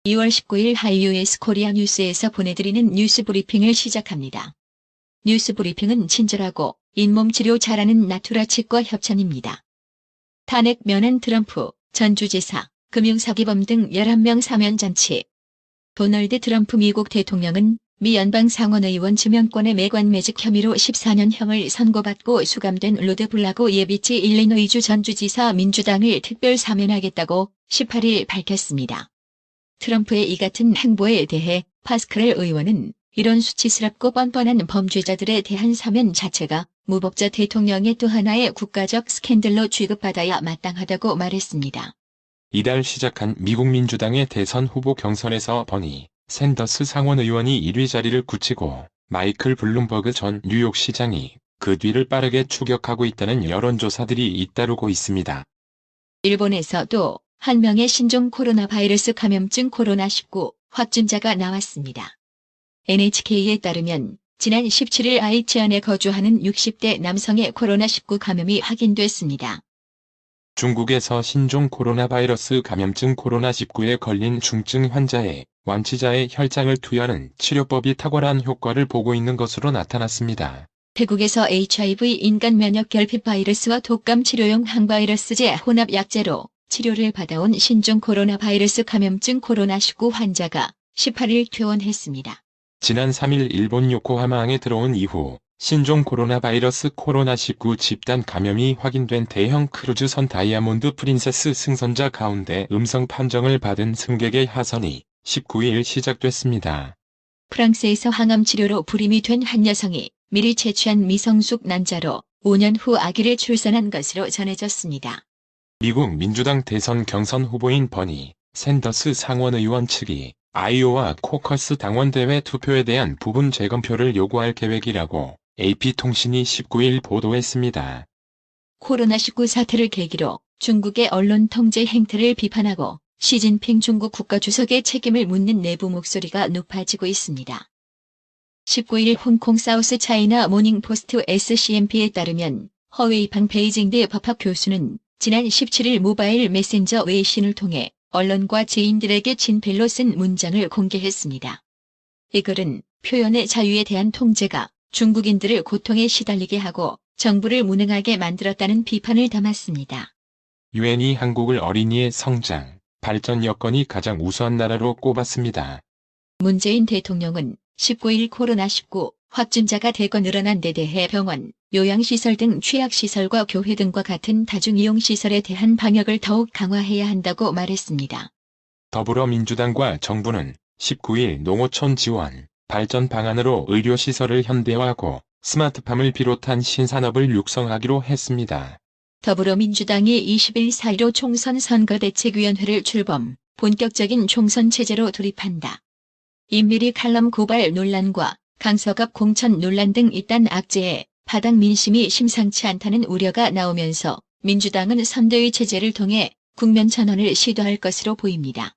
2월 19일 하이유에스 코리아 뉴스에서 보내드리는 뉴스 브리핑을 시작합니다. 뉴스 브리핑은 친절하고 잇몸 치료 잘하는 나투라 치과 협찬입니다. 탄핵 면한 트럼프, 전 주지사, 금융사기범 등 11명 사면 잔치. 도널드 트럼프 미국 대통령은 미 연방상원의원 지명권의 매관매직 혐의로 14년형을 선고받고 수감된 로드 블라고 예비치 일리노이주 전 주지사 민주당을 특별 사면하겠다고 18일 밝혔습니다. 트럼프의 이 같은 행보에 대해 파스크렐 의원은 이런 수치스럽고 뻔뻔한 범죄자들에 대한 사면 자체가 무법자 대통령의 또 하나의 국가적 스캔들로 취급받아야 마땅하다고 말했습니다. 이달 시작한 미국 민주당의 대선 후보 경선에서 버니 샌더스 상원의원이 1위 자리를 굳히고 마이클 블룸버그 전 뉴욕시장이 그 뒤를 빠르게 추격하고 있다는 여론조사들이 잇따르고 있습니다. 일본에서 또 한 명의 신종 코로나 바이러스 감염증 코로나19 확진자가 나왔습니다. NHK에 따르면 지난 17일 아이치현에 거주하는 60대 남성의 코로나19 감염이 확인됐습니다. 중국에서 신종 코로나 바이러스 감염증 코로나19에 걸린 중증 환자의 완치자의 혈장을 투여하는 치료법이 탁월한 효과를 보고 있는 것으로 나타났습니다. 태국에서 HIV 인간 면역 결핍 바이러스와 독감 치료용 항바이러스제 혼합 약제로 치료를 받아온 신종 코로나 바이러스 감염증 코로나19 환자가 18일 퇴원했습니다. 지난 3일 일본 요코하마항에 들어온 이후 신종 코로나 바이러스 코로나19 집단 감염이 확인된 대형 크루즈선 다이아몬드 프린세스 승선자 가운데 음성 판정을 받은 승객의 하선이 19일 시작됐습니다. 프랑스에서 항암 치료로 불임이 된 한 여성이 미리 채취한 미성숙 난자로 5년 후 아기를 출산한 것으로 전해졌습니다. 미국 민주당 대선 경선 후보인 버니 샌더스 상원의원 측이 아이오와 코커스 당원대회 투표에 대한 부분 재검표를 요구할 계획이라고 AP통신이 19일 보도했습니다. 코로나19 사태를 계기로 중국의 언론 통제 행태를 비판하고 시진핑 중국 국가주석의 책임을 묻는 내부 목소리가 높아지고 있습니다. 19일 홍콩 사우스 차이나 모닝포스트 SCMP에 따르면 허웨이팡 베이징대 법학 교수는 지난 17일 모바일 메신저 웨이신을 통해 언론과 지인들에게 친필로 쓴 문장을 공개했습니다. 이 글은 표현의 자유에 대한 통제가 중국인들을 고통에 시달리게 하고 정부를 무능하게 만들었다는 비판을 담았습니다. 유엔이 한국을 어린이의 성장, 발전 여건이 가장 우수한 나라로 꼽았습니다. 문재인 대통령은 19일 코로나19 확진자가 대거 늘어난 데 대해 병원, 요양시설 등 취약시설과 교회 등과 같은 다중이용시설에 대한 방역을 더욱 강화해야 한다고 말했습니다. 더불어민주당과 정부는 19일 농어촌 지원, 발전 방안으로 의료시설을 현대화하고 스마트팜을 비롯한 신산업을 육성하기로 했습니다. 더불어민주당이 20일 4.15 총선 선거대책위원회를 출범, 본격적인 총선 체제로 돌입한다. 임미리 칼럼 고발 논란과 강서갑 공천 논란 등 잇단 악재에 바닥 민심이 심상치 않다는 우려가 나오면서 민주당은 선대위 체제를 통해 국면 전환을 시도할 것으로 보입니다.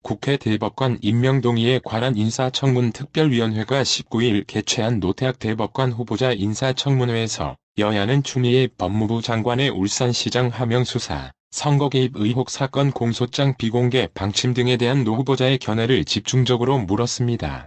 국회 대법관 임명 동의에 관한 인사청문 특별위원회가 19일 개최한 노태학 대법관 후보자 인사청문회에서 여야는 추미애 법무부 장관의 울산시장 하명 수사, 선거 개입 의혹 사건 공소장 비공개 방침 등에 대한 노 후보자의 견해를 집중적으로 물었습니다.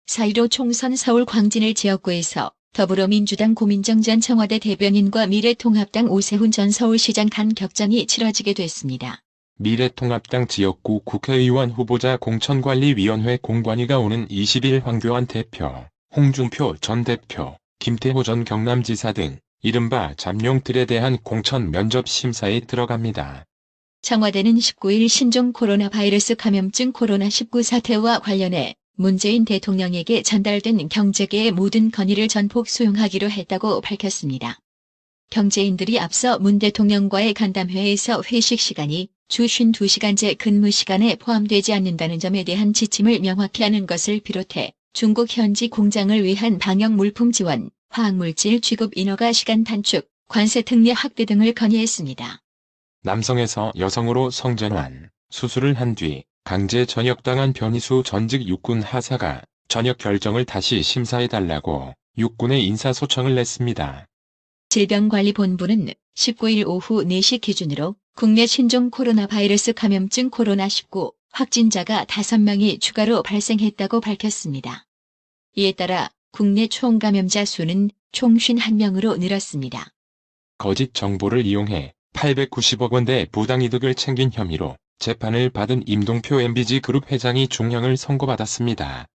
4.15 총선 서울 광진을 지역구에서 더불어민주당 고민정 전 청와대 대변인과 미래통합당 오세훈 전 서울시장 간 격전이 치러지게 됐습니다. 미래통합당 지역구 국회의원 후보자 공천관리위원회 공관위가 오는 20일 황교안 대표, 홍준표 전 대표, 김태호 전 경남지사 등 이른바 잠룡들에 대한 공천 면접 심사에 들어갑니다. 청와대는 19일 신종 코로나 바이러스 감염증 코로나19 사태와 관련해 문재인 대통령에게 전달된 경제계의 모든 건의를 전폭 수용하기로 했다고 밝혔습니다. 경제인들이 앞서 문 대통령과의 간담회에서 회식 시간이 주 52시간제 근무 시간에 포함되지 않는다는 점에 대한 지침을 명확히 하는 것을 비롯해 중국 현지 공장을 위한 방역 물품 지원, 화학물질 취급 인허가 시간 단축, 관세 특례 확대 등을 건의했습니다. 남성에서 여성으로 성전환, 수술을 한 뒤 강제 전역당한 변희수 전직 육군 하사가 전역 결정을 다시 심사해달라고 육군에 인사소청을 냈습니다. 질병관리본부는 19일 오후 4시 기준으로 국내 신종 코로나 바이러스 감염증 코로나19 확진자가 5명이 추가로 발생했다고 밝혔습니다. 이에 따라 국내 총 감염자 수는 총 51명으로 늘었습니다. 거짓 정보를 이용해 890억 원대 부당이득을 챙긴 혐의로 재판을 받은 임동표 MBG 그룹 회장이 중형을 선고받았습니다.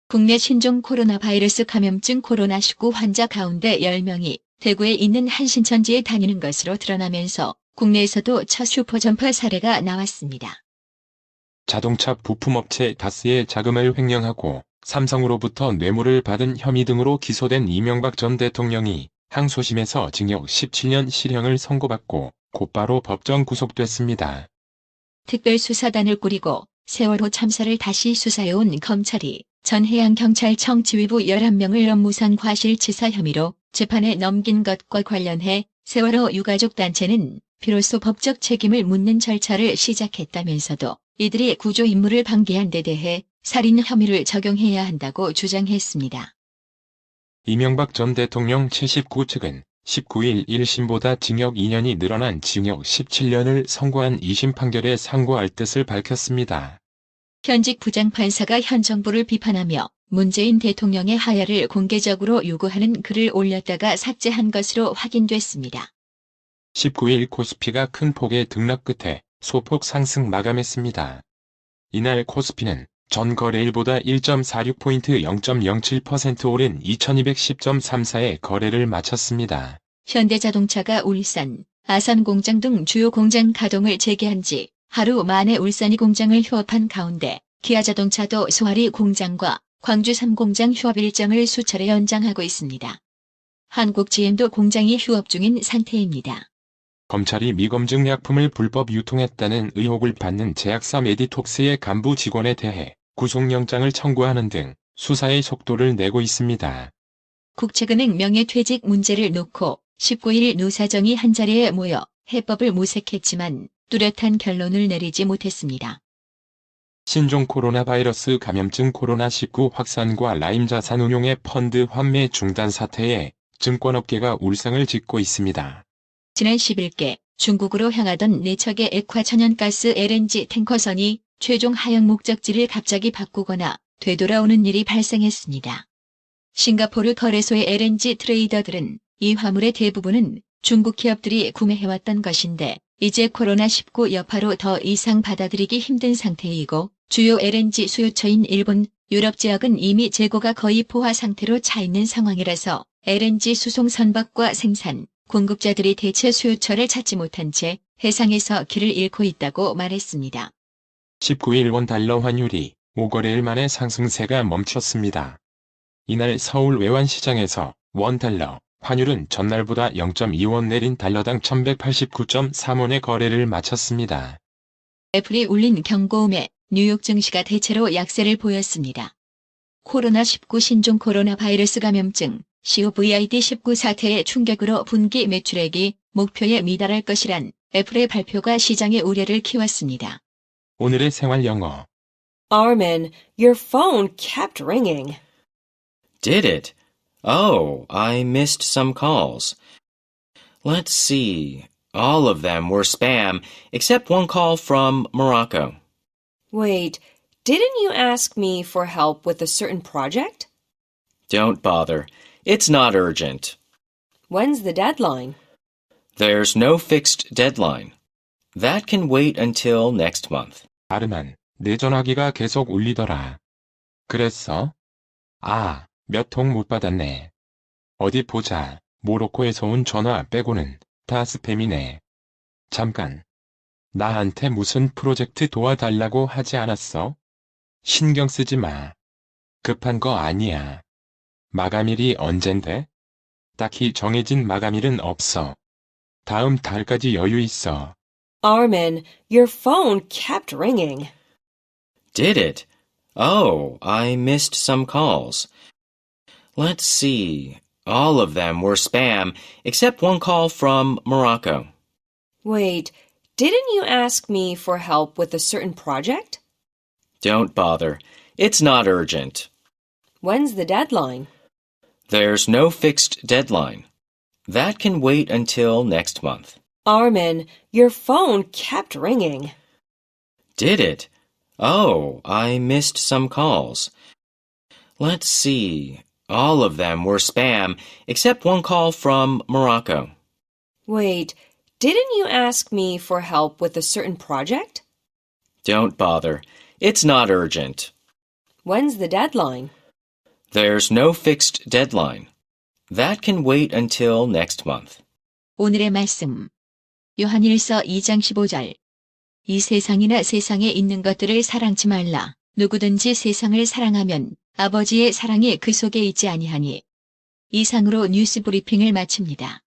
국내 신종 코로나 바이러스 감염증 코로나19 환자 가운데 10명이 대구에 있는 한신천지에 다니는 것으로 드러나면서 국내에서도 첫 슈퍼점퍼 사례가 나왔습니다. 자동차 부품업체 다스의 자금을 횡령하고 삼성으로부터 뇌물을 받은 혐의 등으로 기소된 이명박 전 대통령이 항소심에서 징역 17년 실형을 선고받고 곧바로 법정 구속됐습니다. 특별수사단을 꾸리고 세월호 참사를 다시 수사해온 검찰이 전해양경찰청 지휘부 11명을 업무상 과실치사 혐의로 재판에 넘긴 것과 관련해 세월호 유가족 단체는 비로소 법적 책임을 묻는 절차를 시작했다면서도 이들이 구조 임무를 방기한 데 대해 살인 혐의를 적용해야 한다고 주장했습니다. 이명박 전 대통령 79 측은 19일 1심보다 징역 2년이 늘어난 징역 17년을 선고한 2심 판결에 상고할 뜻을 밝혔습니다. 현직 부장판사가 현 정부를 비판하며 문재인 대통령의 하야를 공개적으로 요구하는 글을 올렸다가 삭제한 것으로 확인됐습니다. 19일 코스피가 큰 폭의 등락 끝에 소폭 상승 마감했습니다. 이날 코스피는 전 거래일보다 1.46포인트 0.07% 오른 2210.34에 거래를 마쳤습니다. 현대자동차가 울산, 아산공장 등 주요 공장 가동을 재개한 지 하루 만에 울산이 공장을 휴업한 가운데 기아자동차도 소아리 공장과 광주 3공장 휴업 일정을 수차례 연장하고 있습니다. 한국 GM도 공장이 휴업 중인 상태입니다. 검찰이 미검증 약품을 불법 유통했다는 의혹을 받는 제약사 메디톡스의 간부 직원에 대해 구속영장을 청구하는 등 수사의 속도를 내고 있습니다. 국채은행 명예퇴직 문제를 놓고 19일 노사정이 한자리에 모여 해법을 모색했지만 뚜렷한 결론을 내리지 못했습니다. 신종 코로나 바이러스 감염증 코로나19 확산과 라임 자산운용의 펀드 환매 중단 사태에 증권업계가 울상을 짓고 있습니다. 지난 10일께 중국으로 향하던 4척의 액화 천연가스 LNG 탱커선이 최종 하역 목적지를 갑자기 바꾸거나 되돌아오는 일이 발생했습니다. 싱가포르 거래소의 LNG 트레이더들은 이 화물의 대부분은 중국 기업들이 구매해왔던 것인데 이제 코로나19 여파로 더 이상 받아들이기 힘든 상태이고 주요 LNG 수요처인 일본, 유럽 지역은 이미 재고가 거의 포화 상태로 차 있는 상황이라서 LNG 수송 선박과 생산, 공급자들이 대체 수요처를 찾지 못한 채 해상에서 길을 잃고 있다고 말했습니다. 19일 원 달러 환율이 5거래일 만에 상승세가 멈췄습니다. 이날 서울 외환시장에서 원 달러 환율은 전날보다 0.2원 내린 달러당 1189.3원의 거래를 마쳤습니다. 애플이 울린 경고음에 뉴욕 증시가 대체로 약세를 보였습니다. 코로나19 신종 코로나 바이러스 감염증 COVID-19 사태의 충격으로 분기 매출액이 목표에 미달할 것이란 애플의 발표가 시장의 우려를 키웠습니다. 오늘의 생활 영어. Armin, your phone kept ringing. Did it? Oh, I missed some calls. Let's see. All of them were spam, except one call from Morocco. Wait, didn't you ask me for help with a certain project? Don't bother. It's not urgent. When's the deadline? There's no fixed deadline. That can wait until next month. 아르만, 내 전화기가 계속 울리더라. 그랬어? 아, 몇 통 못 받았네. 어디 보자. 모로코에서 온 전화 빼고는 다 스팸이네. 잠깐. 나한테 무슨 프로젝트 도와달라고 하지 않았어? 신경 쓰지 마. 급한 거 아니야. 마감일이 언젠데? 딱히 정해진 마감일은 없어. 다음 달까지 여유 있어. Armin, your phone kept ringing. Did it? Oh, I missed some calls. Let's see. All of them were spam, except one call from Morocco. Wait, didn't you ask me for help with a certain project? Don't bother. It's not urgent. When's the deadline? There's no fixed deadline. That can wait until next month. Armin, your phone kept ringing. Did it? Oh, I missed some calls. Let's see. All of them were spam, except one call from Morocco. Wait, didn't you ask me for help with a certain project? Don't bother. It's not urgent. When's the deadline? There's no fixed deadline. That can wait until next month. 오늘의 말씀. 요한일서 2장 15절. 이 세상이나 세상에 있는 것들을 사랑치 말라. 누구든지 세상을 사랑하면 아버지의 사랑이 그 속에 있지 아니하니. 이상으로 뉴스 브리핑을 마칩니다.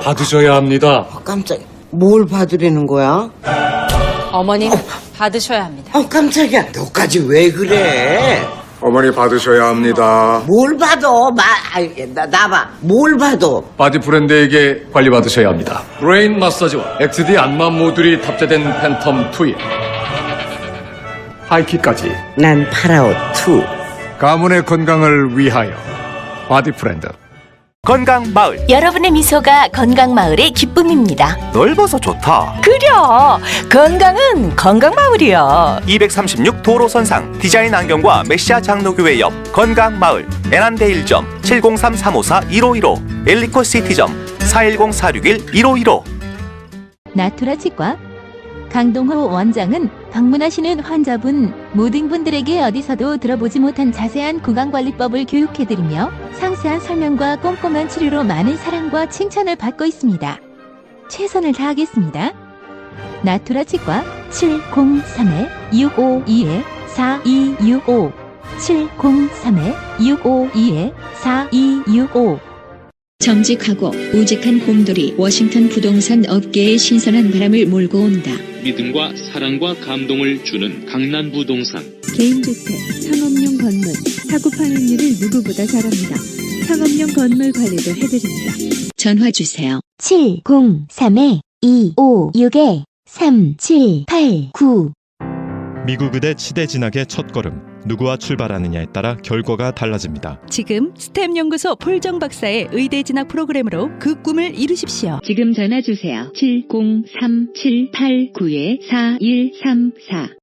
받으셔야 합니다. 깜짝이야. 뭘 받으려는 거야? 어머님, 받으셔야 합니다. 깜짝이야. 너까지 왜 그래? 어머니 받으셔야 합니다. 뭘 받아? 나봐. 뭘 받아? 바디 브랜드에게 관리받으셔야 합니다. 브레인 마사지와 XD 안마 모듈이 탑재된 팬텀 2에 하이킥까지 난 파라오 2. 가문의 건강을 위하여 바디 브랜드. 건강마을. 여러분의 미소가 건강마을의 기쁨입니다. 넓어서 좋다. 그려! 건강은 건강마을이야. 236 도로선상 디자인 안경과 메시아 장로교회 옆 건강마을. 애난데일점 703-354-1515 엘리코시티점 410-461-1515. 나투라 치과 강동호 원장은 방문하시는 환자분 모든 분들에게 어디서도 들어보지 못한 자세한 구강관리법을 교육해드리며 상세한 설명과 꼼꼼한 치료로 많은 사랑과 칭찬을 받고 있습니다. 최선을 다하겠습니다. 나투라 치과 703-652-4265 703-652-4265 정직하고 우직한 곰돌이 워싱턴 부동산 업계에 신선한 바람을 몰고 온다. 믿음과 사랑과 감동을 주는 강남 부동산. 개인주택, 상업용 건물, 사고 판매율을 누구보다 잘합니다. 상업용 건물 관리도 해드립니다. 전화 주세요. 703-256-3789 미국 의대 치대 진학의 첫걸음. 누구와 출발하느냐에 따라 결과가 달라집니다. 지금 스템 연구소 폴정 박사의 의대 진학 프로그램으로 그 꿈을 이루십시오. 지금 전화 주세요. 703-789-4134